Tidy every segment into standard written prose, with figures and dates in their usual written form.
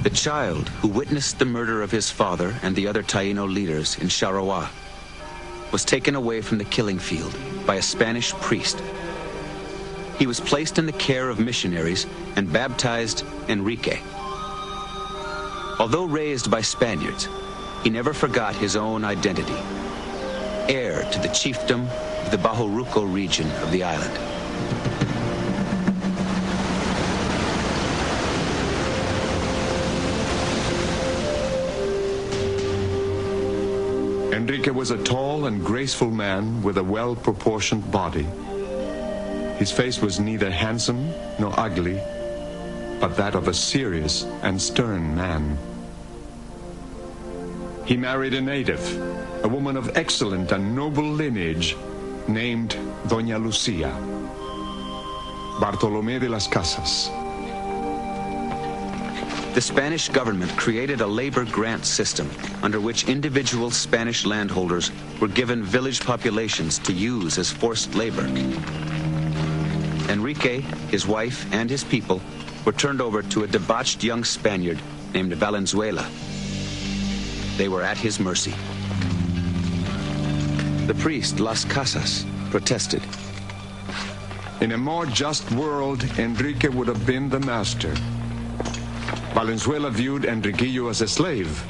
The child who witnessed the murder of his father and the other Taino leaders in Sharawa was taken away from the killing field by a Spanish priest. He was placed in the care of missionaries and baptized Enrique. Although raised by Spaniards, he never forgot his own identity, heir to the chiefdom of the Bahoruco region of the island. Enrique was a tall and graceful man with a well-proportioned body. His face was neither handsome nor ugly, but that of a serious and stern man. He married a native, a woman of excellent and noble lineage, named Doña Lucia. Bartolomé de las Casas. The Spanish government created a labor grant system under which individual Spanish landholders were given village populations to use as forced labor. Enrique, his wife, and his people were turned over to a debauched young Spaniard named Valenzuela. They were at his mercy. The priest, Las Casas, protested. In a more just world, Enrique would have been the master. Valenzuela viewed Enriquillo as a slave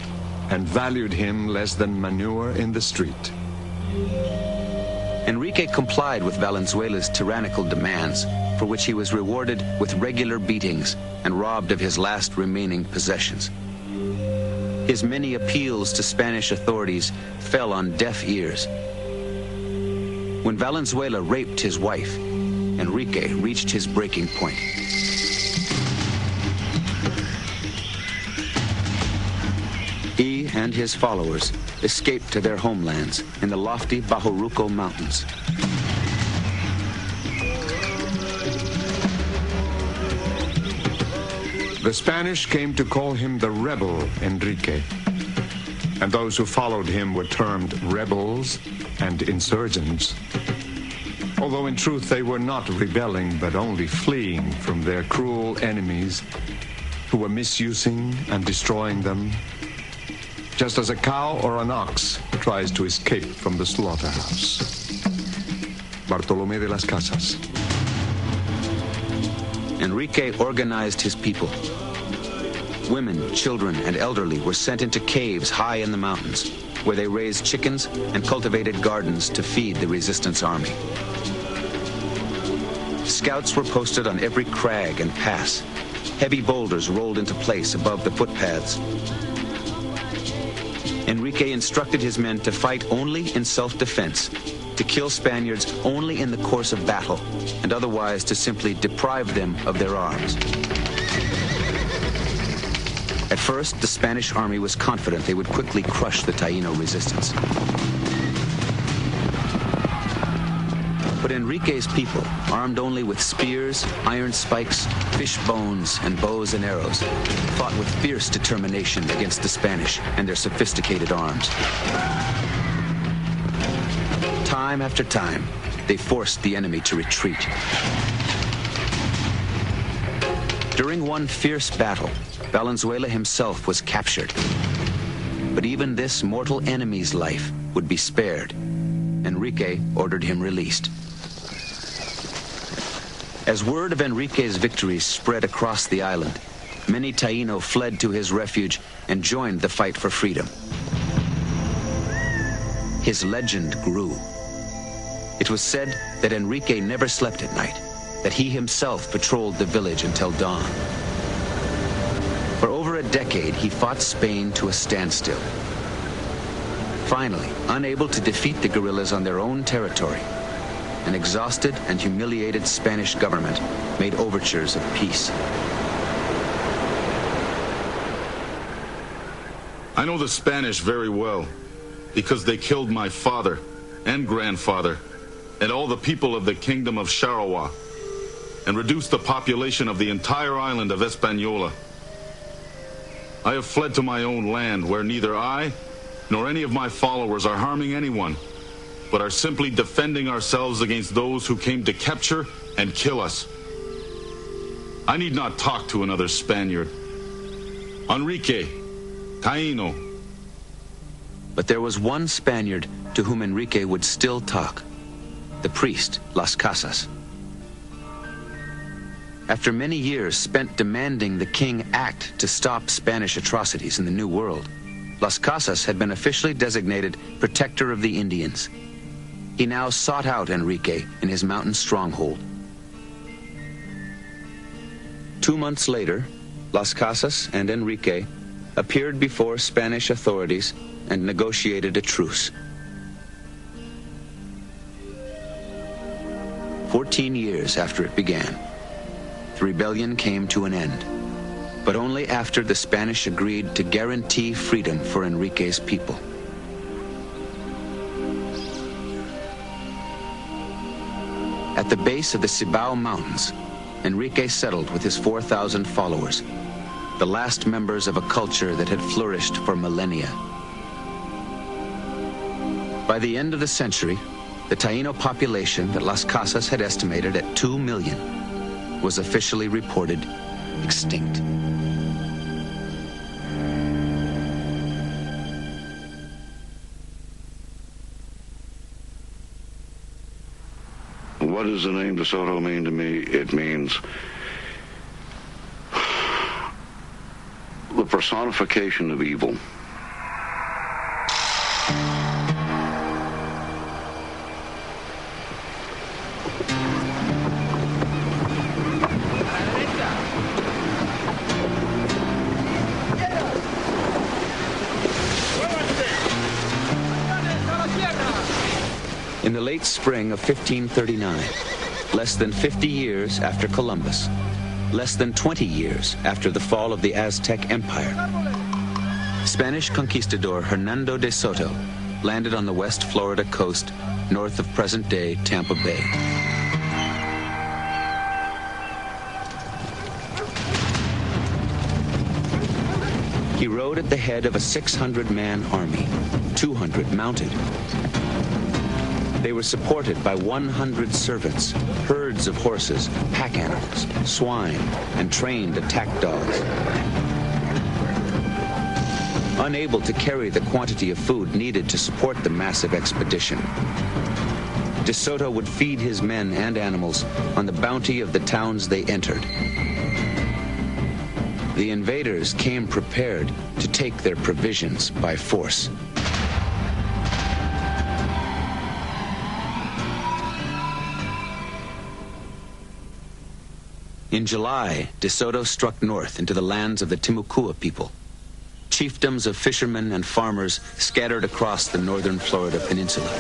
and valued him less than manure in the street. Enrique complied with Valenzuela's tyrannical demands, for which he was rewarded with regular beatings and robbed of his last remaining possessions. His many appeals to Spanish authorities fell on deaf ears. When Valenzuela raped his wife, Enrique reached his breaking point. He and his followers escaped to their homelands in the lofty Bahoruco Mountains. The Spanish came to call him the rebel Enrique, and those who followed him were termed rebels and insurgents. Although in truth they were not rebelling, but only fleeing from their cruel enemies who were misusing and destroying them, just as a cow or an ox tries to escape from the slaughterhouse. Bartolomé de las Casas. Enrique organized his people. Women, children, and elderly were sent into caves high in the mountains, where they raised chickens and cultivated gardens to feed the resistance army. Scouts were posted on every crag and pass. Heavy boulders rolled into place above the footpaths. Enrique instructed his men to fight only in self-defense, to kill Spaniards only in the course of battle, and otherwise to simply deprive them of their arms. At first, the Spanish army was confident they would quickly crush the Taino resistance. But Enrique's people, armed only with spears, iron spikes, fish bones, and bows and arrows, fought with fierce determination against the Spanish and their sophisticated arms. Time after time, they forced the enemy to retreat. During one fierce battle, Valenzuela himself was captured. But even this mortal enemy's life would be spared. Enrique ordered him released. As word of Enrique's victories spread across the island, many Taino fled to his refuge and joined the fight for freedom. His legend grew. It was said that Enrique never slept at night, that he himself patrolled the village until dawn. For over a decade, he fought Spain to a standstill. Finally, unable to defeat the guerrillas on their own territory, an exhausted and humiliated Spanish government made overtures of peace. I know the Spanish very well, because they killed my father and grandfather and all the people of the kingdom of Sharawa, and reduced the population of the entire island of Hispaniola. I have fled to my own land, where neither I nor any of my followers are harming anyone, but are simply defending ourselves against those who came to capture and kill us. I need not talk to another Spaniard. Enrique, Taino. But there was one Spaniard to whom Enrique would still talk, the priest, Las Casas. After many years spent demanding the king act to stop Spanish atrocities in the New World, Las Casas had been officially designated protector of the Indians. He now sought out Enrique in his mountain stronghold. 2 months later, Las Casas and Enrique appeared before Spanish authorities and negotiated a truce. 14 years after it began, the rebellion came to an end, but only after the Spanish agreed to guarantee freedom for Enrique's people. At the base of the Cibao Mountains, Enrique settled with his 4,000 followers, the last members of a culture that had flourished for millennia. By the end of the century, the Taino population that Las Casas had estimated at 2 million was officially reported extinct. What does the name DeSoto mean to me? It means the personification of evil. In the late spring of 1539, less than 50 years after Columbus, less than 20 years after the fall of the Aztec Empire, Spanish conquistador Hernando de Soto landed on the West Florida coast north of present-day Tampa Bay. He rode at the head of a 600-man army, 200 mounted. They were supported by 100 servants, herds of horses, pack animals, swine, and trained attack dogs. Unable to carry the quantity of food needed to support the massive expedition, De Soto would feed his men and animals on the bounty of the towns they entered. The invaders came prepared to take their provisions by force. In July, De Soto struck north into the lands of the Timucua people, chiefdoms of fishermen and farmers scattered across the northern Florida peninsula.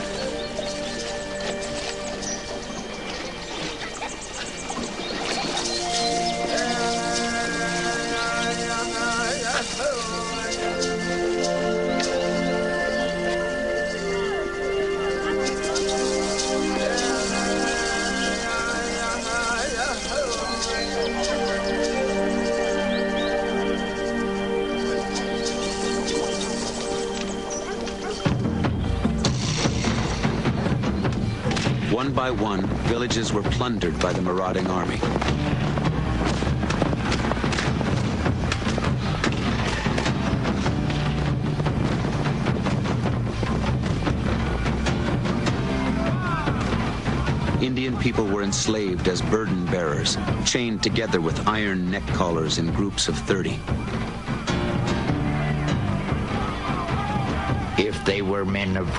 One by one, villages were plundered by the marauding army. Indian people were enslaved as burden bearers, chained together with iron neck collars in groups of 30. If they were men of